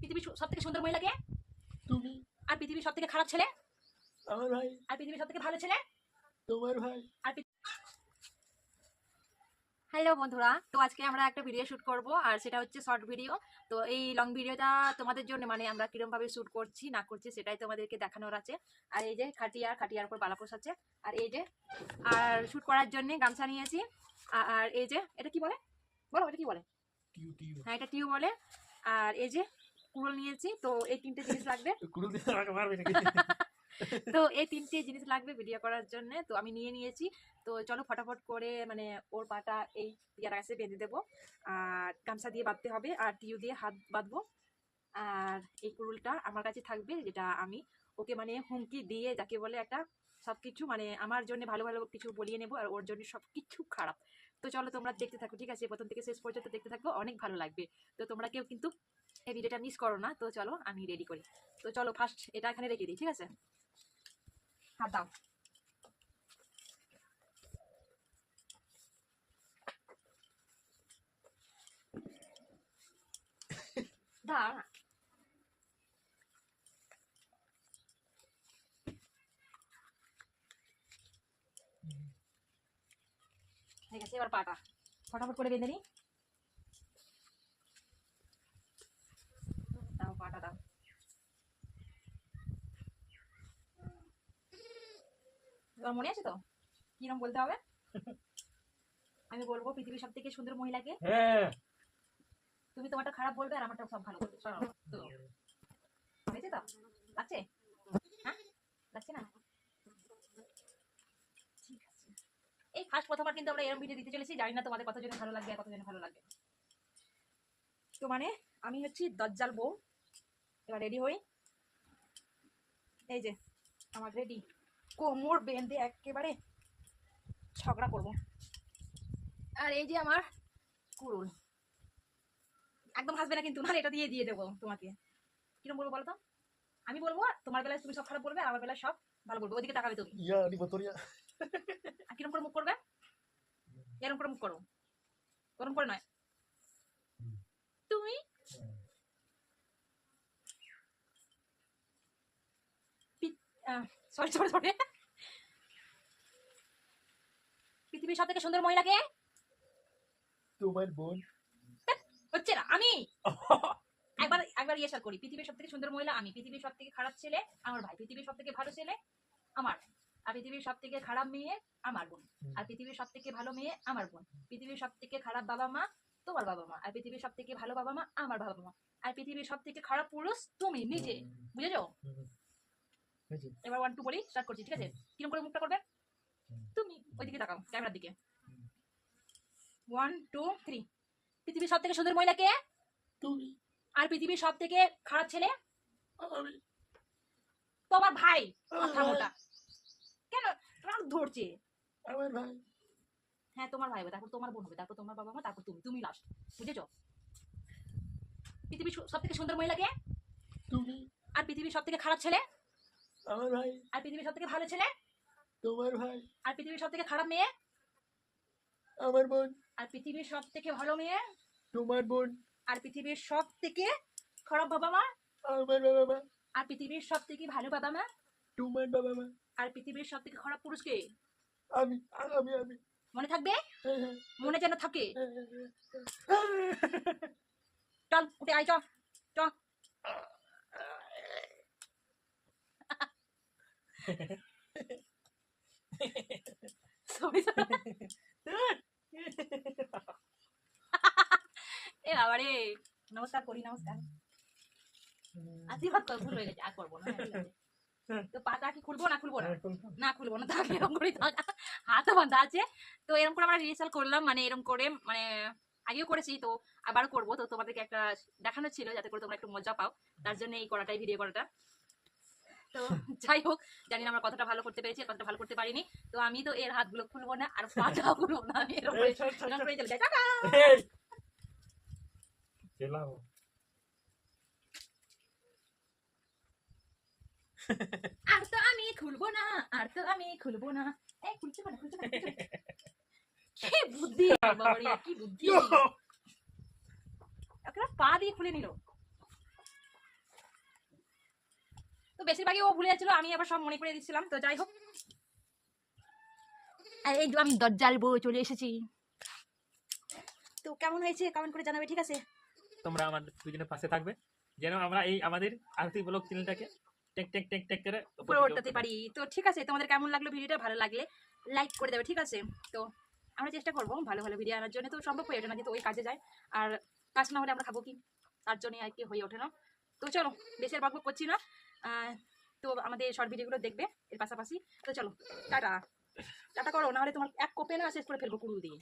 পৃথিবীর সবথেকে সুন্দর মহিলাকে? তুমি। আর পৃথিবীর সবথেকে খারাপ ছেলে? আমার ভাই। আর পৃথিবীর সবথেকে ভালো ছেলে? তোমার ভাই। আর হ্যালো বন্ধুরা, তো আজকে আমরা একটা ভিডিও শ্যুট করব, আর সেটা হচ্ছে শর্ট ভিডিও। তো এই লং ভিডিওটা তোমাদের জন্য মানে আমরা কিরমভাবে শ্যুট করছি না করছি সেটাই তোমাদেরকে দেখানোর আছে। আর এই যে খাটিয়ার উপর বালাপোষ আছে, আর এই যে আর শ্যুট করার জন্য গামছা নিয়েছি। আর এই যে এটা কি বলে বলো, এটা কি বলে? হ্যাঁ, এটা টিউ বলে। আর এই যে কুড়োল নিয়েছি। তো এই তিনটে জিনিস লাগবে। তো এই তিনটে জিনিস লাগবে ভিডিও করার জন্য, তো আমি নিয়ে নিয়েছি। তো চলো ফটাফট করে মানে ওর পাটা এই পিয়ারা গাছে বেঁধে দেবো, আর গামছা দিয়ে বাঁধতে হবে, আর টিউ দিয়ে হাত বাঁধবো। আর এই কুড়ুলটা আমার কাছে থাকবে, যেটা আমি ওকে মানে হুমকি দিয়ে যাকে বলে একটা সবকিছু মানে আমার জন্য ভালো ভালো কিছু বলিয়ে নেবো, আর ওর জন্য সবকিছু খারাপ। তো চলো তোমরা দেখতে থাকো, ঠিক আছে? প্রথম থেকে শেষ পর্যন্ত দেখতে থাকবো, অনেক ভালো লাগবে। তো তোমরা কেউ কিন্তু এই ভিডিওটা মিস করো না। তো চলো আমি রেডি করি। তো চলো ফার্স্ট এটা এখানে রেখে দিই, ঠিক আছে? হাত দাও। দাও না। ঠিক আছে, এবার পাটা ফটাফট করে বেঁধে নি। দাও পাটা দাও। তোমার মনে আছে তো কিরম বলতে হবে? আমি বলবো পৃথিবীর সব থেকে সুন্দর মহিলাকে। হ্যাঁ। তুমি তোমারটা খারাপ বলবে আর আমারটা সব ভালো বলবে। তো হয়েছে তো? লাগছে? হ্যাঁ, লাগছে না? ঠিক আছে। এই ফার্স্ট প্রথমবার কিন্তু আমরা এরকম ভিডিও দিতে চলেছি, জানি না তোমাদের কতজনের ভালো লাগবে আর কতজনের ভালো লাগবে। তো মানে আমি হচ্ছি দজ্জাল বউ। এবার রেডি হই। এই যে আমার রেডি, কোমর বেঁধে একেবারে ঝগড়া করবো। আর এই যে আমার কুড়ুল, একদম হাসবে না কিন্তু, না এটা দিয়ে দেবো তোমাকে। কিরকম বলবো বলো তো? আমি বলবো তোমার বেলায় তুমি সব খারাপ বলবে, আর আমার বেলায় সব ভালো বলবে। ওইদিকে তাকাবে তুমি। আর কিরকম করে মুখ করবে? এরকম করে মুখ করো, ওরকম করে নয়। তুমি সরি সরি সরি, পৃথিবীর সব থেকে সুন্দর মহিলাকে? তোমার বোন। হচ্ছে না, আমি একবার একবার ইয়ে করি। পৃথিবীর সব থেকে সুন্দর মহিলা আমি, পৃথিবীর সব থেকে খারাপ ছেলে আমার ভাই, পৃথিবীর সব থেকে ভালো ছেলে আমার, আর পৃথিবীর সব থেকে খারাপ মেয়ে আমার বোন, আর পৃথিবীর সব থেকে ভালো মেয়ে আমার বোন, পৃথিবীর সব থেকে খারাপ বাবা মা তোমার বাবা মা, আর পৃথিবীর সব থেকে ভালো বাবা মা আমার বাবা মা, আর পৃথিবীর সব থেকে খারাপ পুরুষ তুমি নিজে। বুঝেছো? এবার 1 2 বলি, স্টার্ট করছি, ঠিক আছে? কিরকম করে মুখটা করবে? তুমি ওইদিকে তাকাও, ক্যামেরার দিকে। 1 2 3। পৃথিবীর সব থেকে সুন্দর মহিলাকে? তুমি। আর পৃথিবীর সব থেকে খারাপ ছেলে? আমি। তোমার ভাই। কথা মোটা কেন রাগ ধরছে? আমার ভাই। হ্যাঁ, তোমার ভাই হবে, তারপর তোমার বোন হবে, তারপর তোমার বাবা মা, তারপর তুমি, তুমি লাস্ট। বুঝেছো? পৃথিবীর সব থেকে সুন্দর মহিলাকে? তুমি। আর পৃথিবীর সব থেকে খারাপ ছেলে? আমার ভাই। আর পৃথিবীর সব থেকে ভালো ছেলে? তোমার ভাই। আর পৃথিবীর সব থেকে খারাপ মেয়ে? আমার বোন। আর পৃথিবীর সব থেকে ভালো মেয়ে? তোমার বোন। আর পৃথিবীর সব থেকে খারাপ বাবা মা? আমার বাবা মা। আর পৃথিবীর সব থেকে ভালো বাবা মা? তোমার বাবা মা। আর পৃথিবীর সব থেকে খারাপ পুরুষকে? আমি আমি আমি। মনে থাকবে? মনে যেন থাকে। চল উঠে আয়, চল চল। এ বাবা রে, নমস্কার করি, নমস্কার। আশীর্বাদ কর, ভুল হয়ে গেছে, আর করবো না। তো পাটা কি খুলবো না খুলবো না? না খুলবো না, তাকে এরকম করে হাতও বাঁধা আছে। তো এরকম করে আমরা রিহার্সাল করলাম, মানে এরকম করে মানে আগেও করেছি, তো আবার করবো। তো তোমাদেরকে একটা দেখানো ছিল যাতে করে তোমরা একটু মজা পাও, তার জন্য এই করাটাই, ভিডিও করাটা। তো যাই হোক, জানি না আমরা কতটা ভালো করতে পেরেছি, কতটা ভালো করতে পারিনি। তো আমি তো এর হাতগুলো খুলবো না আর পাটাও খুলবো না, আমি এরকম করে চলে যাই। টাটা। আর তো আমি খুলবো না, আর তো আমি খুলবো না। এই খুলতে পারে, খুলতে পারে। কি বুদ্ধি বাবারে, কি বুদ্ধি! একটা পা দিয়ে খুলে নিল। তো বেশিরভাগই ও ভুলে যাচ্ছিল, আমি আবার সব মনে করে দিচ্ছিলাম। তো যাই হোক, আর এই যে আমি দজ্জাল বউ চলে এসেছি। তো কেমন হয়েছে কমেন্ট করে জানাবে, ঠিক আছে? তোমরা আমার দুজনের পাশে থাকবে, যেন আমরা এই আমাদের আরতি ব্লগ চ্যানেলটাকে টেক টেক টেক টেক করে উপরে উঠতে পারি। তো ঠিক আছে, তোমাদের কেমন লাগলো ভিডিওটা? ভালো লাগলে লাইক করে দেবে, ঠিক আছে? তো আমরা চেষ্টা করবো ভালো ভালো ভিডিও আনার জন্য। তো সম্ভব হয়ে ওঠে না, যেহেতু ওই কাজে যায়, আর কাজ না হলে আমরা খাবো কি, তার জন্য আর কি হয়ে ওঠে না। তো চলো, বেশি আর বকবক করছি না। তো আমাদের শর্ট ভিডিওগুলো দেখবে এর পাশাপাশি। তো চলো, টাটা টাটা করো, নাহলে তোমার এক কোপে না শেষ করে ফেলবো কুড়ুল দিয়ে।